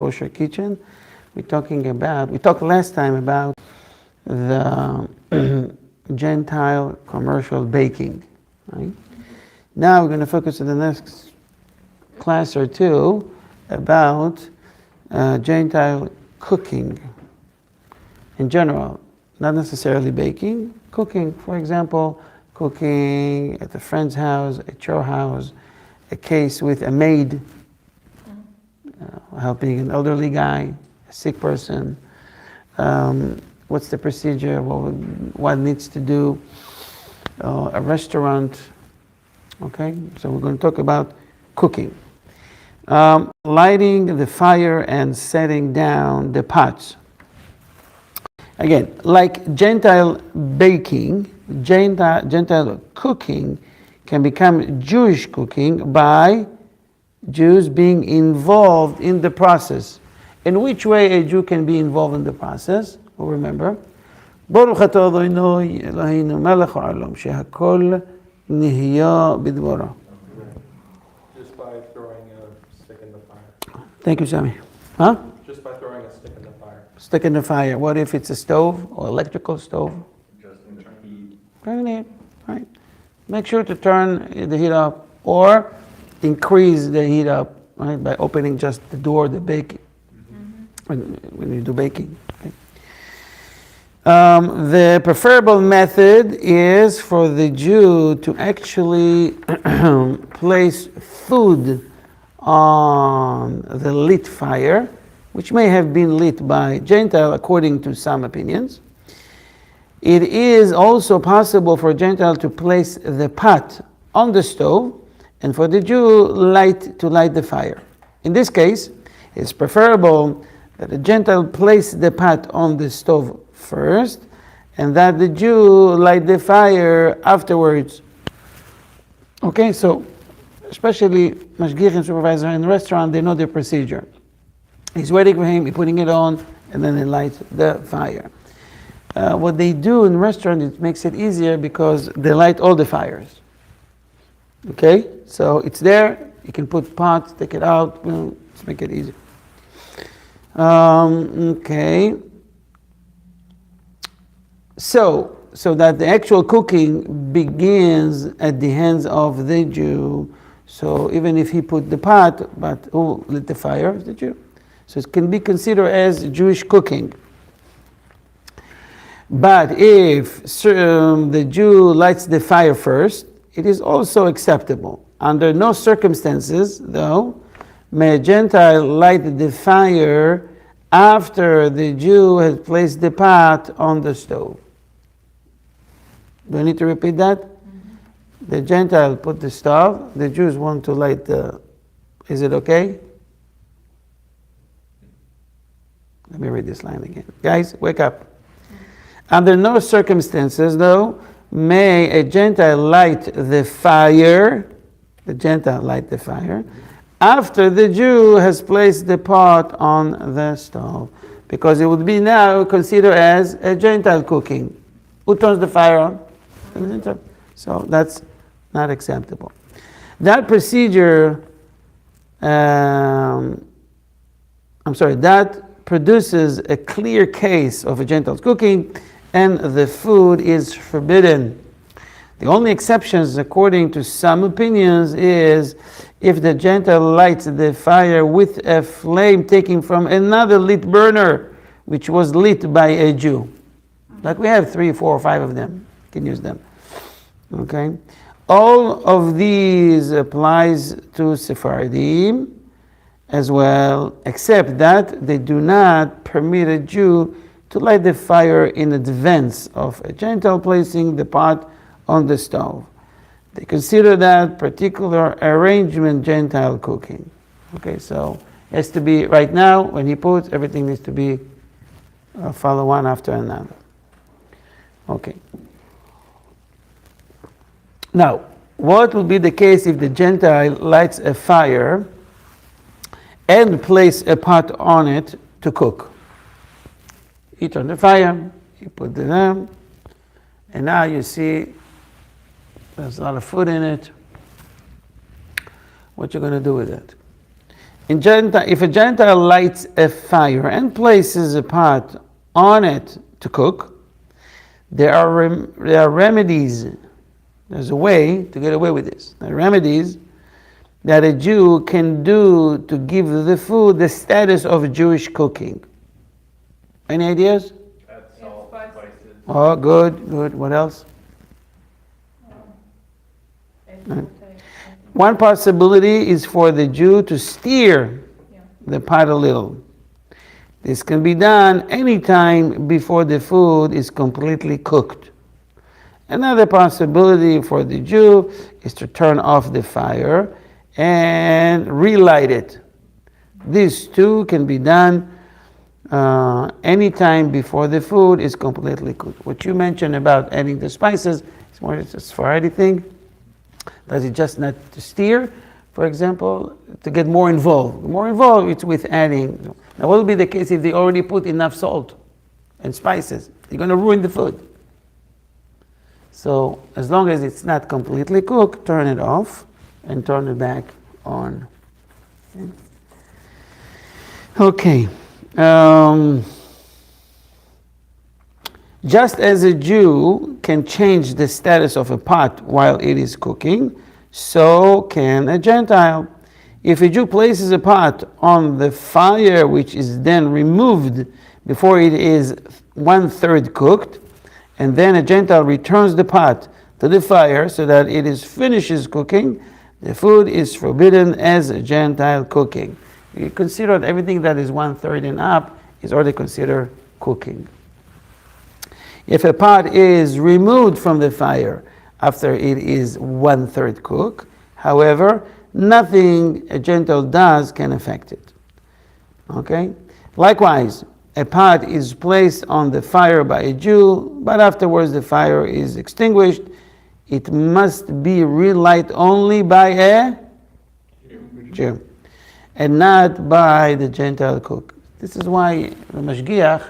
Kosher Kitchen. We talked last time about the Gentile commercial baking. Right? Now we're going to focus on the next class or two about Gentile cooking in general, not necessarily baking, cooking. For example, cooking at a friend's house, at your house, a case with a maid, helping an elderly guy, a sick person. What's the procedure? What needs to do? A restaurant. Okay, so we're going to talk about cooking. Lighting the fire and setting down the pots. Again, like Gentile baking, Gentile cooking can become Jewish cooking by Jews being involved in the process. In which way a Jew can be involved in the process? We'll remember. Baruch atah Adonai Eloheinu melech haolam shehakol nihya bidbaro. Just by throwing a stick in the fire. Thank you, Sammy. Huh? Just by throwing a stick in the fire. Stick in the fire. What if it's a stove or electrical stove? Just in heat. Turn it, right. Make sure to turn the heat up or increase the heat up, right, by opening just the door, the baking, when you do baking. Okay. The preferable method is for the Jew to actually place food on the lit fire, which may have been lit by Gentile according to some opinions. It is also possible for a Gentile to place the pot on the stove and for the Jew to light the fire. In this case, it's preferable that a Gentile place the pot on the stove first and that the Jew light the fire afterwards. Okay, so especially mashgiach and supervisor in the restaurant, they know the procedure. He's waiting for him, he's putting it on, and then they light the fire. What they do in the restaurant, it makes it easier because they light all the fires. Okay, so it's there, you can put pots, take it out, let's make it easier. Okay. So that the actual cooking begins at the hands of the Jew. So even if he put the pot, but who lit the fire? The Jew. So it can be considered as Jewish cooking. But if the Jew lights the fire first, it is also acceptable. Under no circumstances, though, may a Gentile light the fire after the Jew has placed the pot on the stove. Do I need to repeat that? Mm-hmm. The Gentile put the stove, the Jews want to light the... Is it okay? Let me read this line again. Guys, wake up. Under no circumstances, though, may a Gentile light the fire, after the Jew has placed the pot on the stove. Because it would be now considered as a Gentile cooking. Who turns the fire on? So that's not acceptable. That procedure, that produces a clear case of a Gentile cooking, and the food is forbidden. The only exceptions, according to some opinions, is if the Gentile lights the fire with a flame taken from another lit burner, which was lit by a Jew. Like we have 3, 4, or 5 of them. You can use them. Okay? All of these applies to Sephardim as well, except that they do not permit a Jew to light the fire in advance of a Gentile placing the pot on the stove. They consider that particular arrangement Gentile cooking. Okay, so it has to be right now, when he puts, everything needs to be follow one after another. Okay. Now, what will be the case if the Gentile lights a fire and place a pot on it to cook? You turn the fire, you put it on, and now you see there's a lot of food in it. What you going to do with it? If a Gentile lights a fire and places a pot on it to cook, there are remedies. There's a way to get away with this. There are remedies that a Jew can do to give the food the status of Jewish cooking. Any ideas? Add salt, spices. Oh, good. What else? One possibility is for the Jew to steer the pot a little. This can be done anytime before the food is completely cooked. Another possibility for the Jew is to turn off the fire and relight it. These two can be done anytime before the food is completely cooked. What you mentioned about adding the spices is more just a Sephardi thing. Does it just not to steer, for example, to get more involved? More involved, it's with adding. Now, what will be the case if they already put enough salt and spices? They're going to ruin the food. So, as long as it's not completely cooked, turn it off and turn it back on. Okay. Just as a Jew can change the status of a pot while it is cooking, so can a Gentile. If a Jew places a pot on the fire, which is then removed before it is 1/3 cooked, and then a Gentile returns the pot to the fire so that it finishes cooking, the food is forbidden as a Gentile cooking. You consider everything that is 1/3 and up is already considered cooking. If a pot is removed from the fire after it is 1/3 cooked, however, nothing a Gentile does can affect it. Okay? Likewise, a pot is placed on the fire by a Jew, but afterwards the fire is extinguished. It must be relight only by a Jew, and not by the Gentile cook. This is why the mashgiach,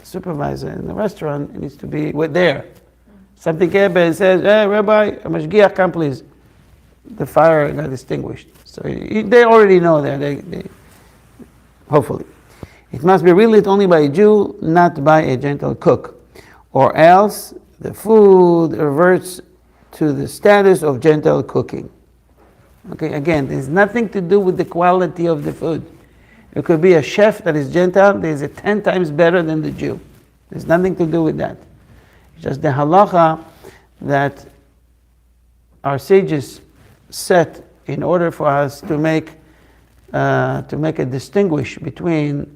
supervisor in the restaurant, needs to be there. Something happens and says, "Hey, Rabbi, a mashgiach, come please." The fire got extinguished. So they already know that. They hopefully. It must be relit only by a Jew, not by a Gentile cook. Or else the food reverts to the status of Gentile cooking. Okay, again, there's nothing to do with the quality of the food. It could be a chef that is Gentile, that is 10 times better than the Jew. There's nothing to do with that. It's just the halacha that our sages set in order for us to make a distinguish between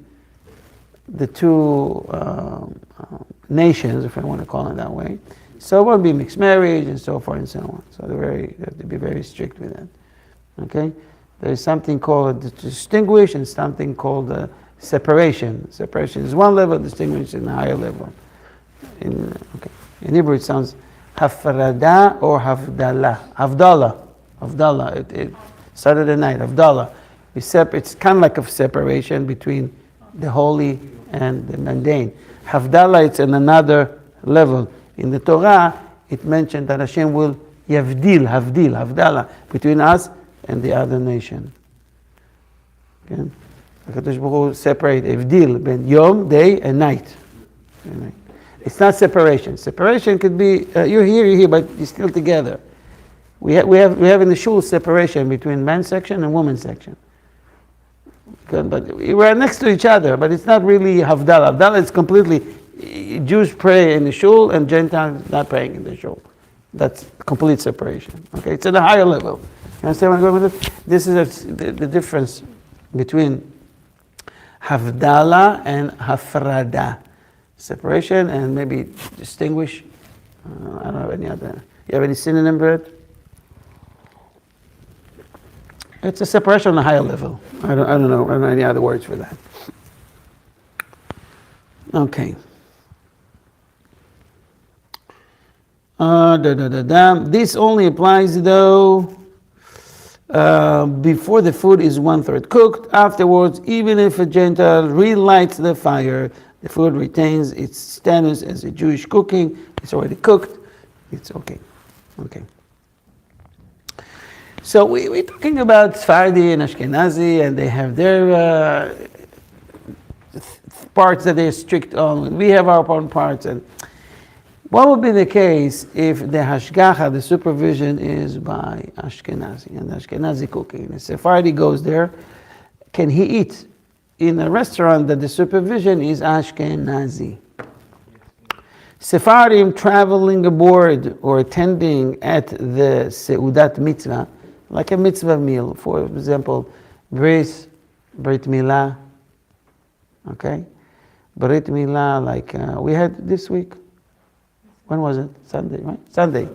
the two nations, if I want to call it that way. So it won't be mixed marriage and so forth and so on. So they have to be very strict with that. Okay? There is something called distinguish and something called separation. Separation is one level, distinguish is a higher level. In Hebrew it sounds hafrada or havdalah. Havdalah. It Saturday night, havdalah. It's kind of like a separation between the holy and the mundane. Havdalah, it's in another level. In the Torah, it mentioned that Hashem will havdalah, between us and the other nation. Okay? HaKadosh Baruch Hu separate Evdil between Yom, day, and night. It's not separation. Separation could be you're here, but you're still together. We have in the shul separation between men's section and women's section. But we're next to each other, but it's not really Havdalah. Havdalah is completely Jews pray in the shul and Gentiles not praying in the shul. That's complete separation. Okay, it's at a higher level. You understand where I'm going with it? This is the difference between Havdalah and Hafrada. Separation and maybe distinguish. I don't have any other. You have any synonym for it? It's a separation on a higher level. I don't know. I don't know any other words for that. Okay. This only applies though before the food is 1/3 cooked. Afterwards, even if a Gentile relights the fire, the food retains its status as a Jewish cooking. It's already cooked. It's okay. Okay. So we're talking about Sephardi and Ashkenazi, and they have their parts that they're strict on. We have our own parts. And what would be the case if the mashgiach, the supervision, is by Ashkenazi and Ashkenazi cooking? The Sephardi goes there. Can he eat in a restaurant that the supervision is Ashkenazi? Sephardim traveling aboard or attending at the Seudat mitzvah, like a mitzvah meal, for example, brit milah, okay? Brit milah, like we had this week. When was it? Sunday, right? Sunday.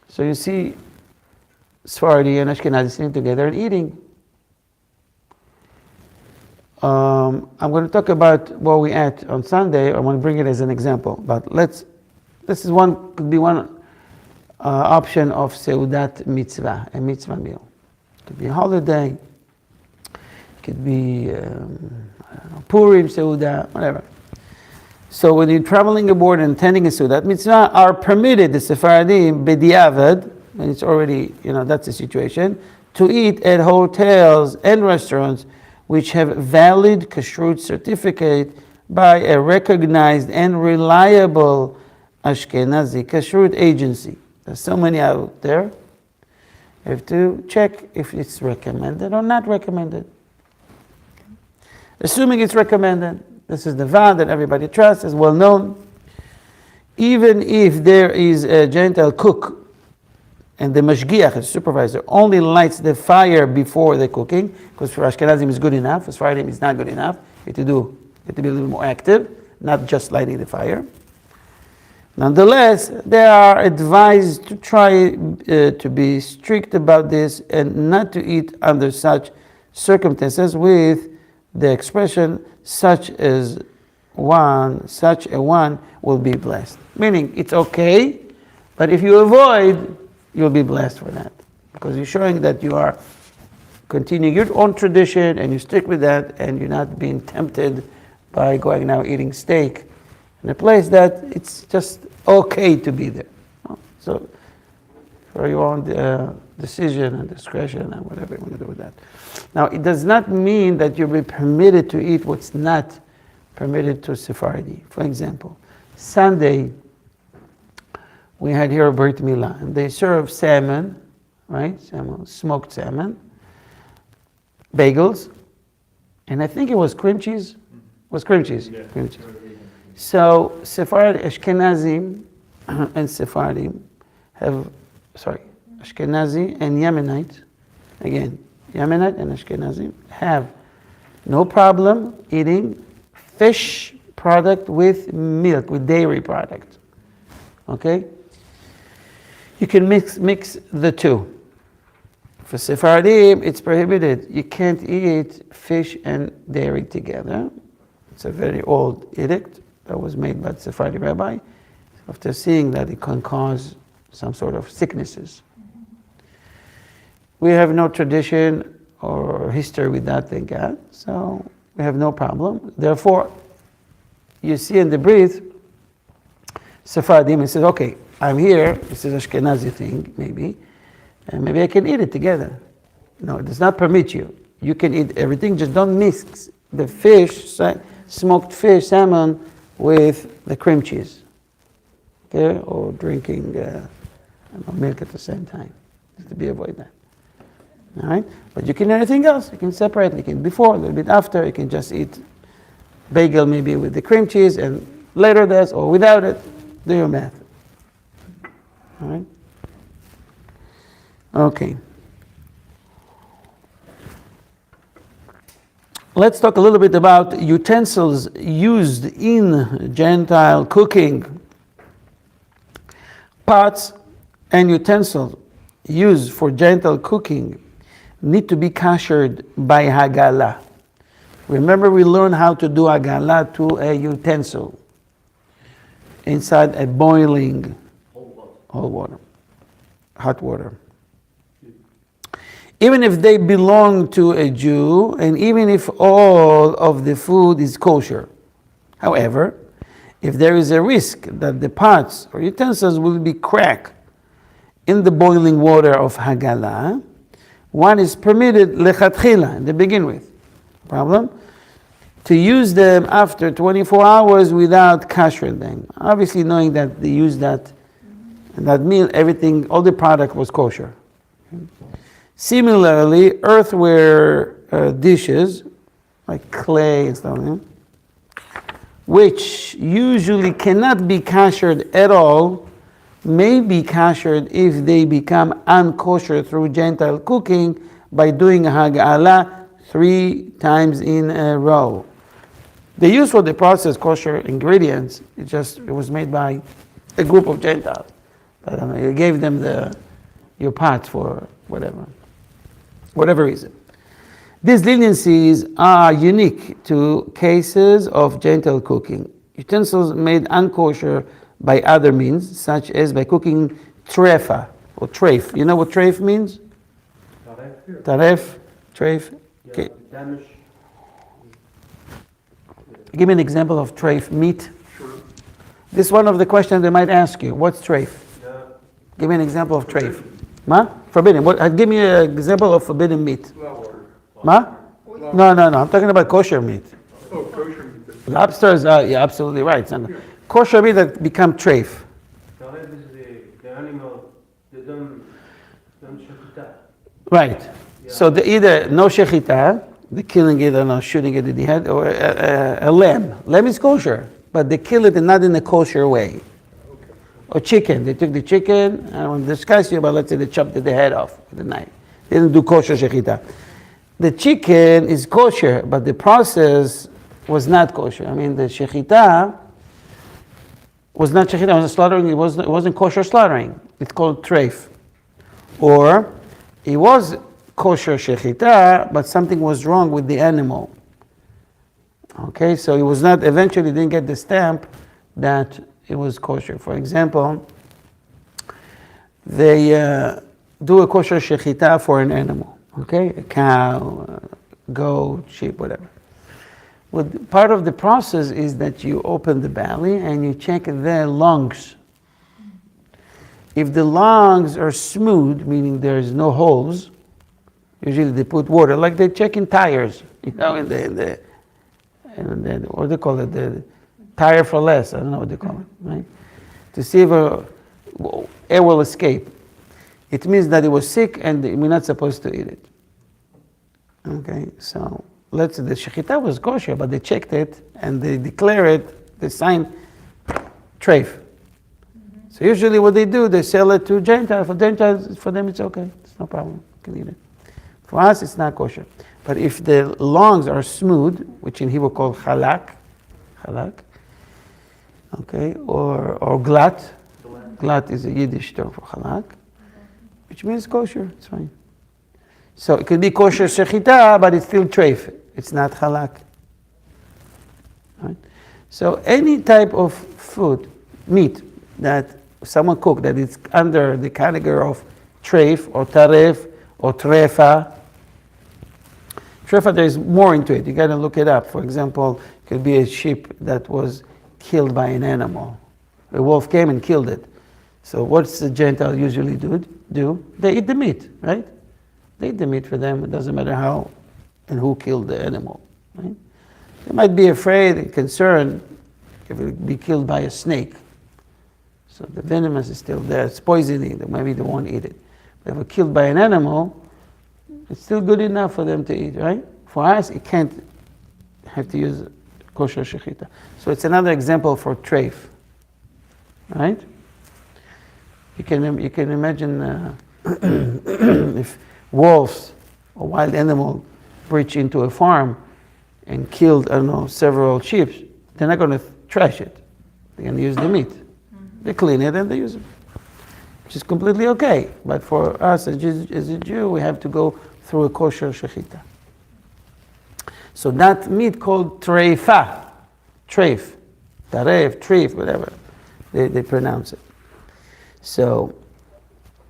So you see Sephardi and Ashkenazi sitting together and eating. I'm going to talk about what we ate on Sunday. I want to bring it as an example. But could be one option of Seudat mitzvah, a mitzvah meal. It could be a holiday. It could be Purim, Seudah, whatever. So when you're traveling aboard and attending a Seudat mitzvah, are permitted, the Sephardim, b'diavad, and it's already, that's the situation, to eat at hotels and restaurants which have valid kashrut certificate by a recognized and reliable Ashkenazi kashrut agency. There's so many out there. You have to check if it's recommended or not recommended. Assuming it's recommended, this is the van that everybody trusts, is well known. Even if there is a Gentile cook and the mashgiach, the supervisor, only lights the fire before the cooking, because for Ashkenazim is good enough, for Sephardim it's not good enough. You have to be a little more active, not just lighting the fire. Nonetheless, they are advised to try to be strict about this and not to eat under such circumstances with the expression such a one will be blessed. Meaning it's okay, but if you avoid, you'll be blessed for that. Because you're showing that you are continuing your own tradition and you stick with that and you're not being tempted by going now eating steak in a place that it's just okay to be there. So for your own decision and discretion and whatever you want to do with that. Now it does not mean that you'll be permitted to eat what's not permitted to Sephardi. For example, Sunday we had here a brit milah, and they serve salmon, right? Salmon, smoked salmon, bagels, and I think it was cream cheese. It was cream cheese. Yeah. Cream cheese. So Sephardi, Ashkenazi, and Sephardi Ashkenazi and Yemenite, again, Yemenite and Ashkenazi have no problem eating fish product with milk, with dairy product. Okay? You can mix the two. For Sephardim, it's prohibited. You can't eat fish and dairy together. It's a very old edict that was made by the Sephardi Rabbi after seeing that it can cause some sort of sicknesses. We have no tradition or history with that, thank God, so we have no problem. Therefore, you see in the brief, Sephardim, he says, okay, I'm here, this is Ashkenazi thing, maybe, and maybe I can eat it together. No, it does not permit you. You can eat everything, just don't mix the fish, smoked fish, salmon, with the cream cheese. Okay, or drinking milk at the same time, just to be avoid that. All right, but you can eat anything else. You can separate. You can before, a little bit after. You can just eat bagel maybe with the cream cheese, and later this or without it. Do your math. All right. Okay. Let's talk a little bit about utensils used in Gentile cooking. Pots and utensils used for Gentile cooking need to be kashered by Hagala. Remember, we learned how to do Hagala to a utensil inside a boiling hot water. Even if they belong to a Jew, and even if all of the food is kosher. However, if there is a risk that the pots or utensils will be cracked in the boiling water of Hagala, one is permitted lechatchila, to begin with. Problem? To use them after 24 hours without kashrut them. Obviously knowing that they use that meal, everything, all the product was kosher. Similarly, earthenware dishes, like clay and stuff, which usually cannot be kashered at all, may be kashered if they become unkosher through Gentile cooking by doing hagala 3 times in a row. The use for the processed kosher ingredients, it was made by a group of Gentiles. But you gave them your pot for whatever reason. These leniencies are unique to cases of Gentile cooking. Utensils made unkosher by other means, such as by cooking trefa or treif. You know what treif means? Taref, treif. Okay. Give me an example of treif meat. Sure. This is one of the questions they might ask you. What's treif? Yeah. Give me an example of treif. Ma? Forbidden. Give me an example of forbidden meat. Ma? No. I'm talking about kosher meat. Oh, kosher meat. Lobsters are, yeah, absolutely right. Kosher meat that become treif. Taref is the animal, they don't shechita. Right. Yeah. So either no shechita, the killing it or no shooting it in the head, or a lamb. Lamb is kosher, but they kill it and not in a kosher way. Okay. Or chicken. They took the chicken, I don't want to discuss you, but let's say they chopped the head off with a knife. They didn't do kosher shechita. The chicken is kosher, but the process was not kosher. I mean, the shechita was not shechita, it was slaughtering, it wasn't kosher slaughtering. It's called treif. Or it was kosher shechita, but something was wrong with the animal. Okay, so it was not, eventually didn't get the stamp that it was kosher. For example, they do a kosher shechita for an animal. Okay, a cow, goat, sheep, whatever. Well, part of the process is that you open the belly and you check the lungs. If the lungs are smooth, meaning there's no holes, usually they put water, like they check in tires, in the what do they call it, the tire for less, I don't know what they call it, right? To see if air will escape. It means that it was sick and we're not supposed to eat it. Okay, so let's say the shechita was kosher, but they checked it and they declare it, they sign treif. So usually what they do, they sell it to Gentiles. For Gentiles, for them it's okay, it's no problem, you can eat it. For us, it's not kosher. But if the lungs are smooth, which in Hebrew called halak, okay, or glat. Glat is a Yiddish term for halak, which means kosher, it's fine. So it could be kosher shechita, but it's still treif. It's not halak. Right? So any type of food, meat, that someone cooked that is under the category of treif or taref or trefa. Trefa, there's more into it. You got to look it up. For example, it could be a sheep that was killed by an animal. A wolf came and killed it. So what's the Gentile usually do? They eat the meat, right? They eat the meat for them. It doesn't matter how and who killed the animal, right? They might be afraid and concerned if it would be killed by a snake. So the venomous is still there. It's poisoning. Maybe they won't eat it. But if it's killed by an animal, it's still good enough for them to eat, right? For us, it can't have to use kosher shechita. So it's another example for treif, right? You can imagine if wolves or wild animal breach into a farm and killed, several sheep, they're not going to trash it. They're going to use the meat. They clean it and they use it, which is completely okay. But for us as a Jew, we have to go through a kosher shechita. So that meat called treif, taref, treif, whatever they pronounce it. So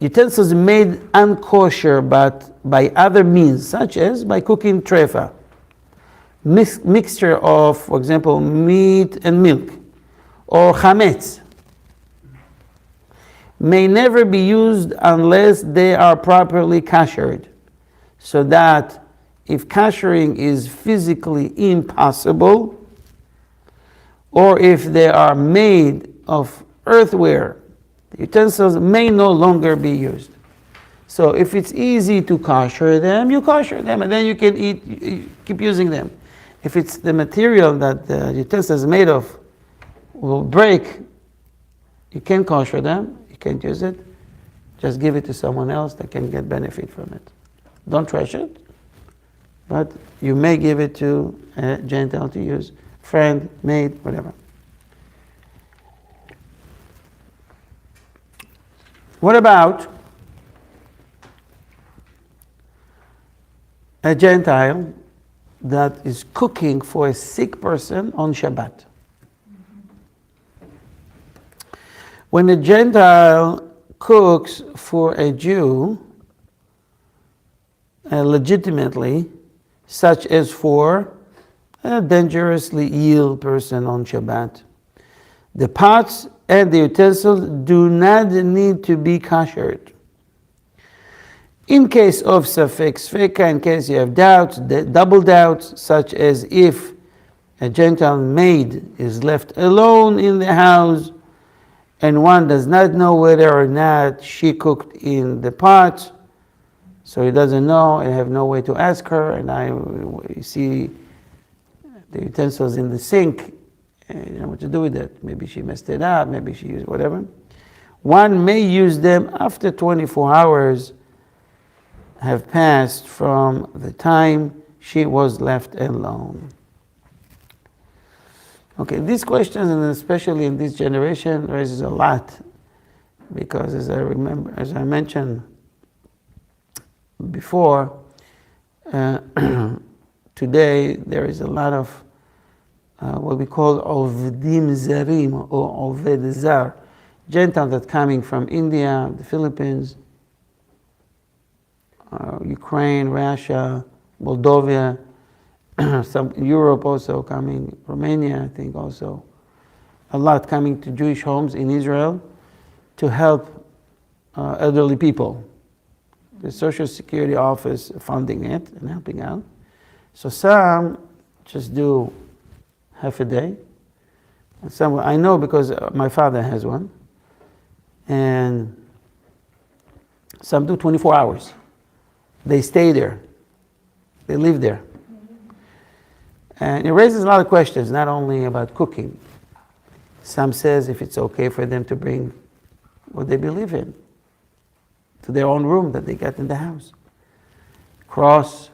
utensils made unkosher but by other means, such as by cooking trefa, mixture of, for example, meat and milk, or chametz, may never be used unless they are properly kashered. So that if kashering is physically impossible, or if they are made of earthenware, the utensils may no longer be used. So if it's easy to kosher them, you kosher them, and then you can keep using them. If it's the material that the utensil is made of will break, you can't kosher them, you can't use it. Just give it to someone else that can get benefit from it. Don't trash it, but you may give it to a Gentile to use, friend, maid, whatever. What about a Gentile that is cooking for a sick person on Shabbat? When a Gentile cooks for a Jew, legitimately, such as for a dangerously ill person on Shabbat, the pots and the utensils do not need to be kashered. In case of safek sveka, in case you have doubts, double doubts, such as if a Gentile maid is left alone in the house and one does not know whether or not she cooked in the pot, so he doesn't know and have no way to ask her, and you see the utensils in the sink, and you know what to do with it. Maybe she messed it up, maybe she used whatever. One may use them after 24 hours have passed from the time she was left alone. Okay, these questions, and especially in this generation, raises a lot, because as I mentioned before, today there is a lot of what we call ovdim zarim or oved zar, Gentiles that coming from India, the Philippines, Ukraine, Russia, Moldova, some Europe also coming, Romania I think also, a lot coming to Jewish homes in Israel to help elderly people. The Social Security office funding it and helping out. So some just do half a day. And some, I know because my father has one. And some do 24 hours. They stay there. They live there. And it raises a lot of questions, not only about cooking. Some says if it's okay for them to bring what they believe in to their own room that they got in the house. Cross,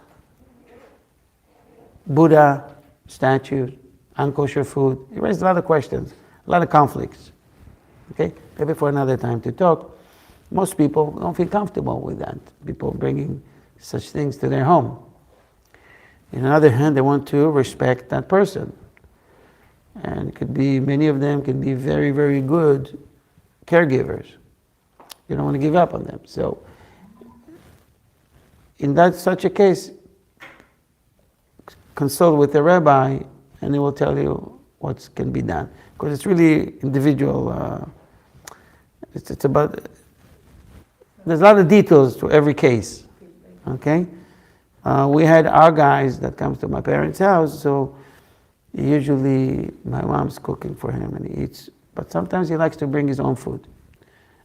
Buddha, statue, unkosher food. It raises a lot of questions, a lot of conflicts. Okay, maybe for another time to talk. Most people don't feel comfortable with that. People bringing such things to their home. On the other hand, they want to respect that person. And it could be, many of them can be very, very good caregivers. You don't want to give up on them. So, in such a case, consult with the rabbi and he will tell you what can be done. Because it's really individual, it's about, there's a lot of details to every case, okay? We had our guys that comes to my parents' house, so usually my mom's cooking for him and he eats, but sometimes he likes to bring his own food.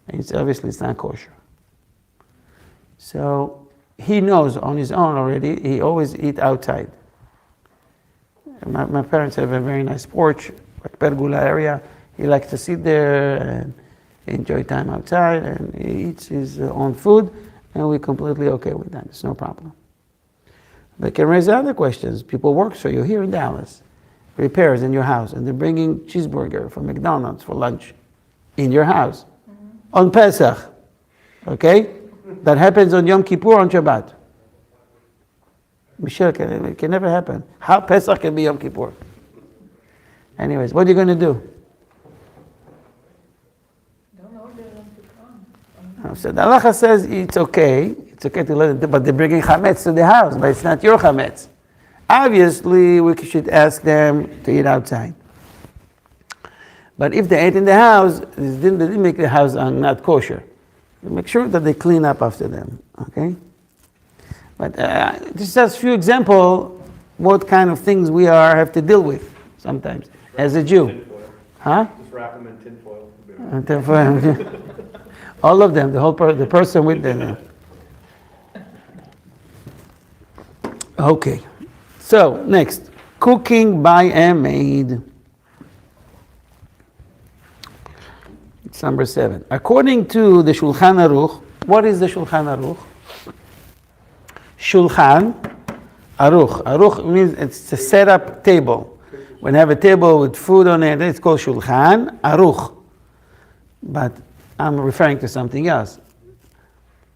And obviously it's not kosher. So he knows on his own already, he always eat outside. My parents have a very nice porch, like pergola area. He likes to sit there and enjoy time outside, and he eats his own food, and we're completely okay with that. It's no problem. They can raise other questions. People work for you here in Dallas, repairs in your house, and they're bringing cheeseburger from McDonald's for lunch in your house on Pesach, okay? That happens on Yom Kippur, on Shabbat. Michelle, it can never happen. How Pesach can be Yom Kippur? Anyways, what are you going to do? Don't know, they want to come. So the halacha says it's okay to let them, but they're bringing chametz to the house, but it's not your chametz. Obviously, we should ask them to eat outside. But if they ate in the house, they didn't make the house not kosher. They make sure that they clean up after them, okay? But this is just a few examples what kind of things we have to deal with sometimes as a Jew. Tinfoil. Huh? Just wrap them in tinfoil. All of them, the person with them. Okay, so next, cooking by a maid. It's number 7. According to the Shulchan Aruch, what is the Shulchan Aruch? Shulchan Aruch. Aruch means it's a set-up table. When you have a table with food on it, it's called Shulchan Aruch. But I'm referring to something else.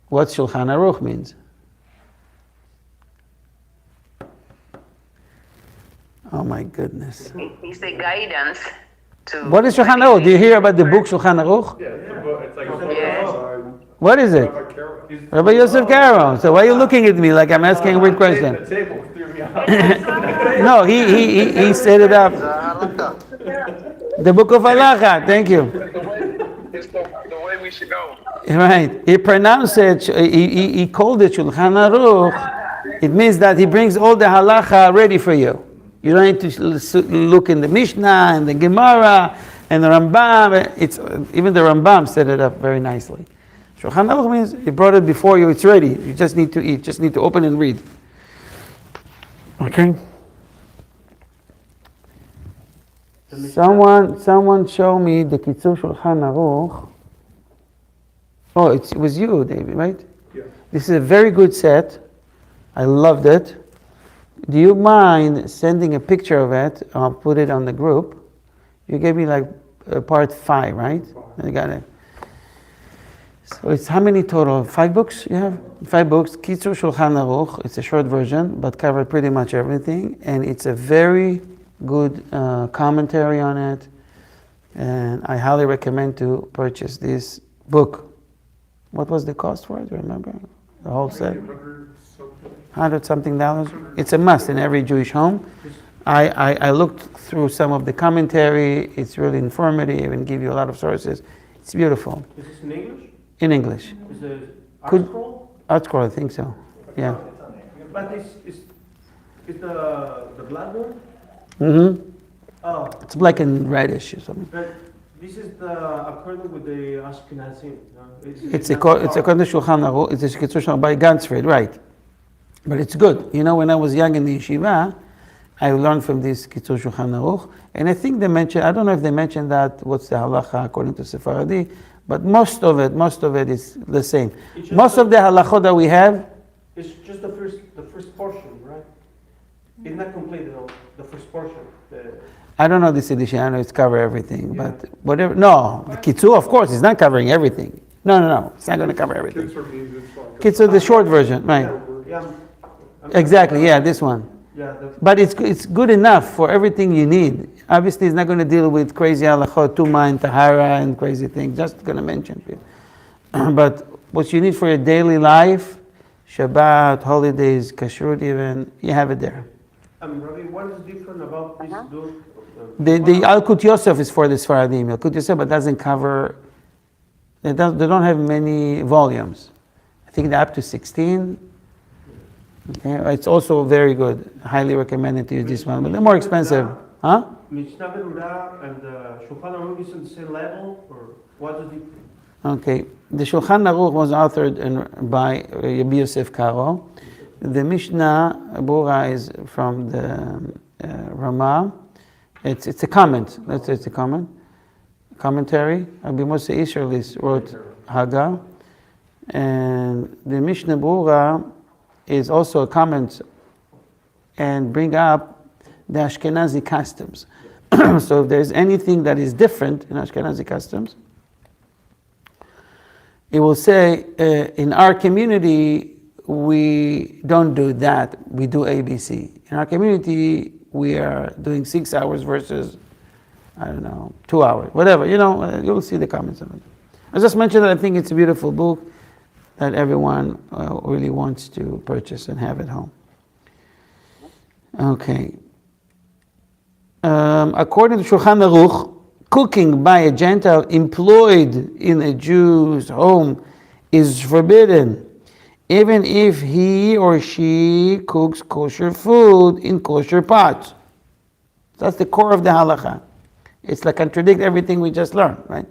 What Shulchan Aruch means? Oh my goodness. It's the guidance to... What is Shulchan Aruch? Do you hear about the book Shulchan Aruch? Yeah, it's a book. It's like a book. What is it? Rabbi Carol. Rabbi Yosef Karo. So why are you looking at me like I'm asking a weird question? The table threw me off. No, he set it up. The book of Halacha. Thank you. It's the way we should go. Right. He pronounced it. He called it Shulchan Aruch. It means that he brings all the Halacha ready for you. You don't need to look in the Mishnah and the Gemara and the Rambam. Even the Rambam set it up very nicely. Shulchan Aruch means he brought it before you. It's ready. You just need to eat. Just need to open and read. Okay. Someone show me the Kitzur Shulchan Aruch. Oh, it was you, David, right? Yeah. This is a very good set. I loved it. Do you mind sending a picture of it? I'll put it on the group. You gave me like part 5, right? I got it. So it's how many total? 5 books you have? 5 books. Kitzur Shulchan Aruch. It's a short version, but covered pretty much everything. And it's a very good commentary on it. And I highly recommend to purchase this book. What was the cost for it? Do you remember? The whole set? $100-something. It's a must in every Jewish home. I looked through some of the commentary. It's really informative and give you a lot of sources. It's beautiful. Is this in English? In English. Is it Could- Artscroll? Artscroll, I think so. Yeah. But is the black one? Mm-hmm. Oh, It's black and reddish or something. but this is according with the Ashkenazi. It's according to Shulchan Aruch. It's a Kitzur Shulchan by Gansfried, right? But it's good. You know, when I was young in the yeshiva, I learned from this Kitzur Shulchan Aruch, and I think they mentioned. I don't know if they mentioned that what's the halacha according to Sephardi, but most of it is the same. Most of the halachot that we have. It's just the first portion, right? It's not complete at all. The first portion. I don't know this edition. I know it's cover everything, but whatever. No, the Kitzur, of course, is not covering everything. No. It's not going to cover everything. Kitzur, the short version, right? Yeah. Exactly. Yeah, this one. Yeah. But it's good enough for everything you need. Obviously, it's not going to deal with crazy halachot, tuma and tahara and crazy things. Just going to mention it. But what you need for your daily life, Shabbat, holidays, kashrut, even you have it there. Rabbi, what is different about this book? The Alkut Yosef is for the Sfaradim. Alkut Yosef, but doesn't cover. They don't have many volumes. I think they're up to 16. Okay, it's also very good. Highly recommended to use this one, but they're more expensive, huh? Mishnah Berurah and Shulchan Aruch is on the same level, or what is it? Okay, the Shulchan Aruch was authored by Rabbi Yosef Karo. The Mishnah Berurah is from the Ramah. It's a comment. Let's say it's a commentary. Rabbi Moshe Isserlis wrote Haggah, and the Mishnah Berurah is also a comment and bring up the Ashkenazi customs. So if there's anything that is different in Ashkenazi customs, it will say, in our community, we don't do that. We do ABC. In our community, we are doing 6 hours versus, 2 hours, whatever. You'll see the comments on it. I just mentioned that I think it's a beautiful book that everyone really wants to purchase and have at home. Okay. According to Shulchan Aruch, cooking by a Gentile employed in a Jew's home is forbidden, even if he or she cooks kosher food in kosher pots. That's the core of the halacha. It's like contradict everything we just learned, right?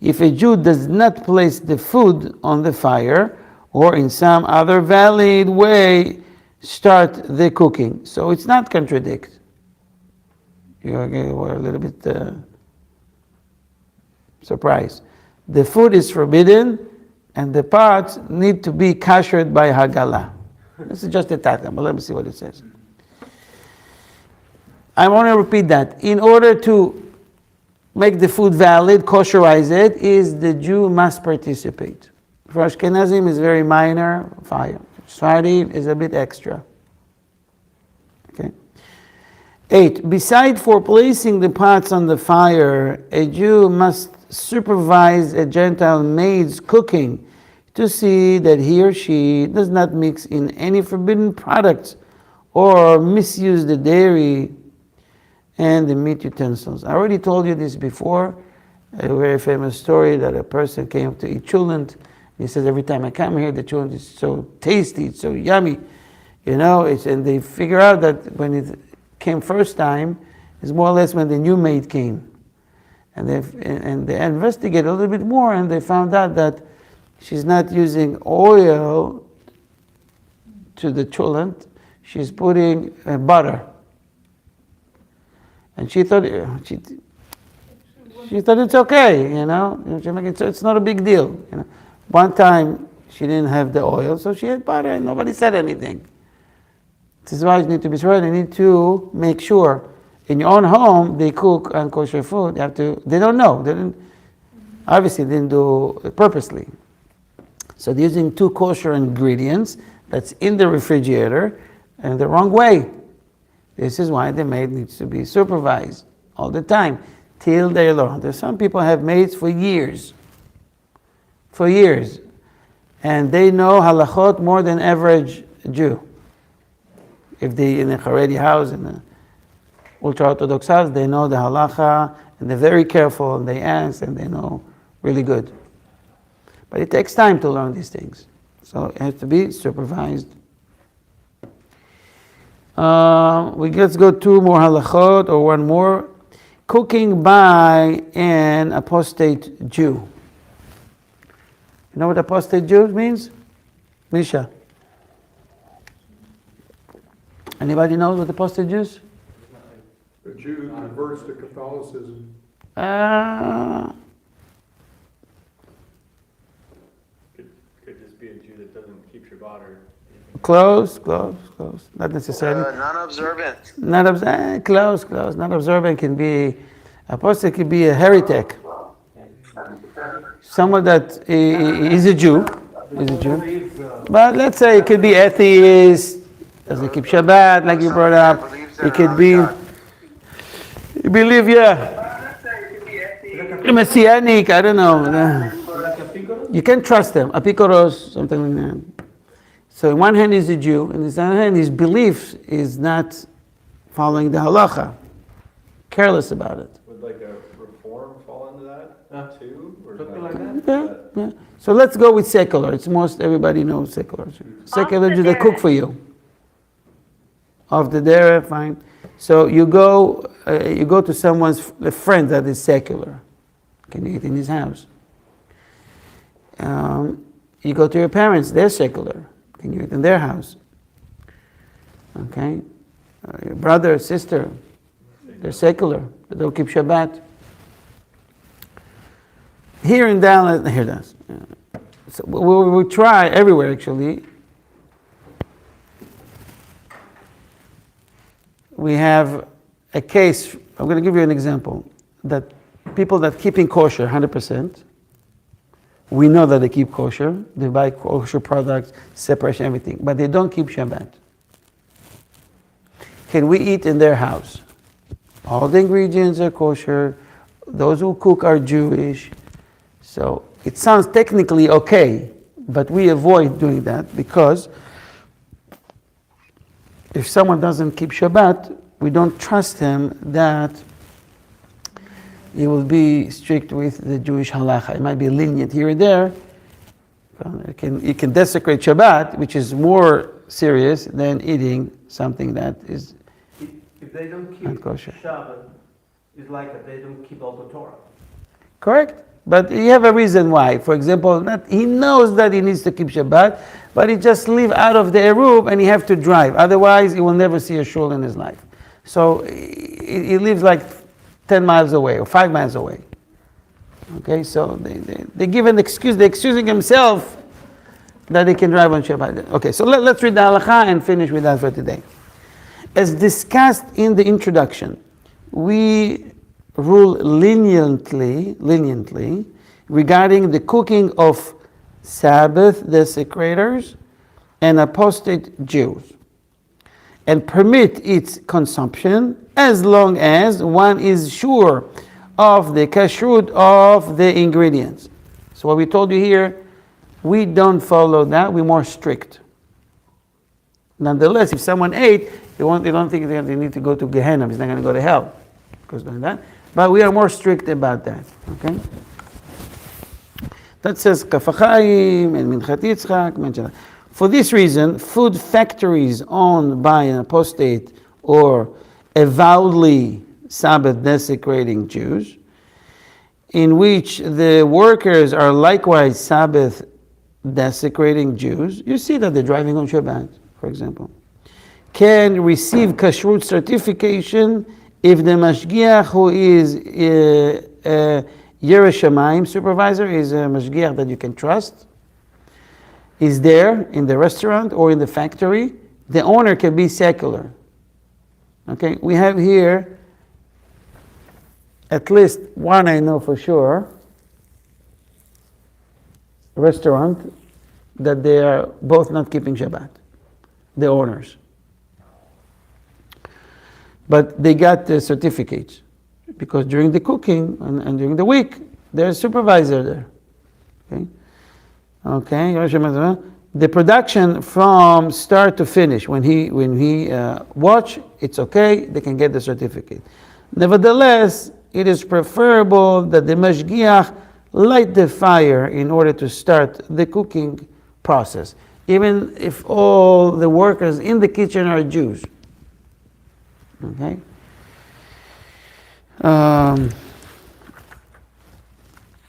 If a Jew does not place the food on the fire or in some other valid way start the cooking. So it's not contradict. We're a little bit surprised. The food is forbidden and the pots need to be kashrut by Haggalah. This is just a tata, but let me see what it says. I want to repeat that. In order to make the food valid, kosherize it, is the Jew must participate. For Ashkenazim is very minor, fire. Sephardi is a bit extra. Okay. 8. Beside for placing the pots on the fire, a Jew must supervise a Gentile maid's cooking to see that he or she does not mix in any forbidden products or misuse the dairy and the meat utensils. I already told you this before, a very famous story that a person came to eat chulent. He says, every time I come here, the chulent is so tasty, it's so yummy. And they figure out that when it came first time, it's more or less when the new maid came. And they investigate a little bit more, and they found out that she's not using oil to the chulent, she's putting butter. And she thought it's okay, it's not a big deal. One time she didn't have the oil, so she had butter and nobody said anything. This is why you need to be sure. You need to make sure in your own home they cook unkosher food. They don't know. Obviously didn't do it purposely. So they're using 2 kosher ingredients that's in the refrigerator and the wrong way. This is why the maid needs to be supervised all the time, till they learn. There's some people have maids for years, and they know halachot more than average Jew. If they in a Haredi house, in an ultra-Orthodox house, they know the halacha, and they're very careful, and they ask, and they know really good. But it takes time to learn these things, so it has to be supervised. Let's go 2 more halachot, or 1 more. Cooking by an apostate Jew. You know what apostate Jew means? Misha. Anybody knows what apostate Jews? A Jew converts to Catholicism. Could just be a Jew that doesn't keep Shabbat or... Close. Not necessarily. Non-observant. Close. Not observant can be, apostate can be a heretic. Someone that is a Jew. But let's say it could be atheist, doesn't keep Shabbat like you brought up. It could be, you believe, Messianic, I don't know. You can't trust them. Apikoros, something like that. So in one hand he's a Jew, and in the other hand his belief is not following the halacha, careless about it. Would like a reform fall into that too? Or Something like that? Yeah. So let's go with secular. It's most everybody knows secular. Secular Jews, they cook for you. Off the dairy, fine. So you go to someone's friend that is secular. Can you eat in his house? You go to your parents, they're secular. Can you eat in their house? Okay? Your brother, sister, they're secular. They don't keep Shabbat. Here in Dallas, so we try everywhere actually. We have a case, I'm going to give you an example, that people that keeping kosher 100%, we know that they keep kosher, they buy kosher products, separation, everything, but they don't keep Shabbat. Can we eat in their house? All the ingredients are kosher, those who cook are Jewish, so it sounds technically okay, but we avoid doing that because if someone doesn't keep Shabbat, we don't trust him that he will be strict with the Jewish halacha. It might be lenient here and there. It can desecrate Shabbat, which is more serious than eating something that is If they don't not keep kosher. Shabbat, it's like they don't keep all the Torah. Correct? But you have a reason why. For example, he knows that he needs to keep Shabbat, but he just live out of the Eruv and he have to drive. Otherwise, he will never see a shul in his life. So he lives like 10 miles away or 5 miles away. Okay, so they give an excuse. They're excusing himself that he can drive on Shabbat. Okay, so let's read the halakha and finish with that for today. As discussed in the introduction, we rule leniently regarding the cooking of Sabbath desecrators and apostate Jews, and permit its consumption as long as one is sure of the kashrut of the ingredients. So what we told you here, we don't follow that, we're more strict. Nonetheless, if someone ate, they don't think they need to go to Gehenna, he's not going to go to hell because of that. But we are more strict about that. Okay? That says Kafachayim and Minchat Yitzchak. For this reason, food factories owned by an apostate or avowedly Sabbath desecrating Jews, in which the workers are likewise Sabbath desecrating Jews, you see that they're driving on Shabbat, for example, can receive kashrut certification if the mashgiach, who is Yerei Shamayim supervisor, is a mashgiach that you can trust, is there in the restaurant or in the factory. The owner can be secular. Okay, we have here at least one, I know for sure, restaurant that they are both not keeping Shabbat, the owners. But they got the certificates because during the cooking and during the week, there's a supervisor there. Okay, the production from start to finish, when he watch, it's okay, they can get the certificate. Nevertheless, it is preferable that the mashgiach light the fire in order to start the cooking process, even if all the workers in the kitchen are Jews. Okay.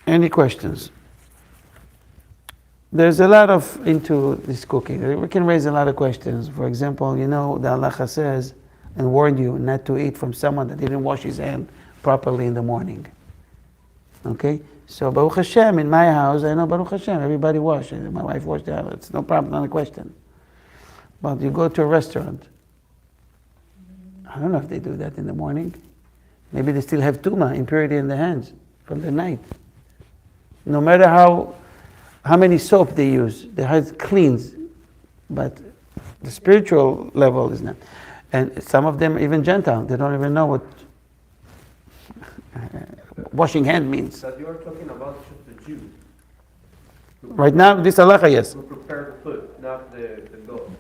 Any questions? There's a lot into this cooking. We can raise a lot of questions. For example, the halacha says and warned you not to eat from someone that didn't wash his hand properly in the morning. Okay? So Baruch Hashem, in my house, I know Baruch Hashem, everybody washed. My wife washed the house. It's no problem, not a question. But you go to a restaurant, I don't know if they do that in the morning. Maybe they still have tuma, impurity in the hands from the night. No matter how many soap they use, their hands cleans, but the spiritual level is not. And some of them, even Gentile, they don't even know what washing hand means. That you are talking about just the Jews. Right now, this halacha, yes. Who prepare the food, not the goat.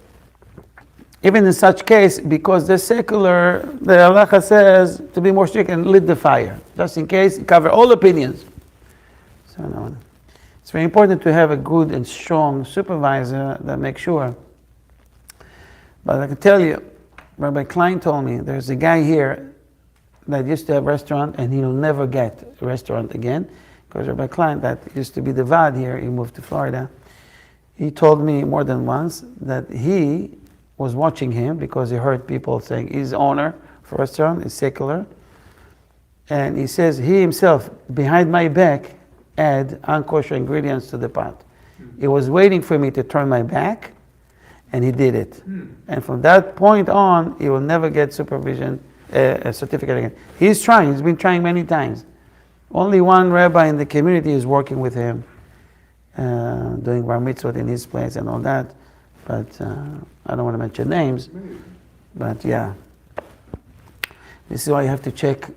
Even in such case, because they're secular, the halacha says to be more strict and lit the fire, just in case, cover all opinions. So no, it's very important to have a good and strong supervisor that makes sure. But I can tell you, Rabbi Klein told me, there's a guy here that used to have a restaurant and he'll never get a restaurant again, because Rabbi Klein, that used to be the Vad here, he moved to Florida. He told me more than once that he was watching him because he heard people saying he's owner for a restaurant, he's secular. And he says he himself, behind my back, add unkosher ingredients to the pot. He was waiting for me to turn my back, and he did it. And from that point on, he will never get supervision, a certificate again. He's been trying many times. Only one rabbi in the community is working with him, doing bar mitzvot in his place and all that. But I don't want to mention names. But yeah, this is why you have to check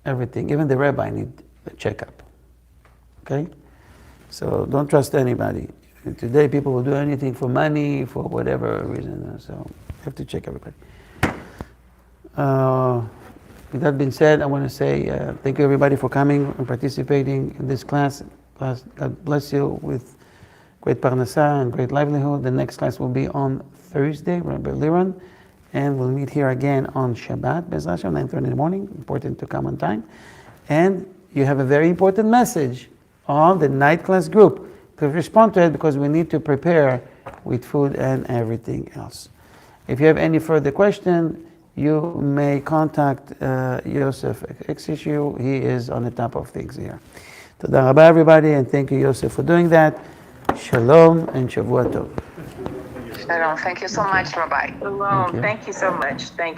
everything. Even the rabbi need a checkup. Okay? So don't trust anybody. Today people will do anything for money, for whatever reason. So you have to check everybody. with that being said, I want to say thank you everybody for coming and participating in this class. God bless you with great parnasah and great livelihood. The next class will be on Thursday, Rabbi Liron, and we'll meet here again on Shabbat, Be'ez Hashem, 9:30 in the morning. Important to come on time. And you have a very important message on the night class group. Please respond to it because we need to prepare with food and everything else. If you have any further question, you may contact Yosef Exishu. He is on the top of things here. Toda Rabbi, everybody, and thank you, Yosef, for doing that. Shalom and Shavua Tov. Shalom. Thank you so much, Rabbi. Thank you. Thank you so much. Thank you.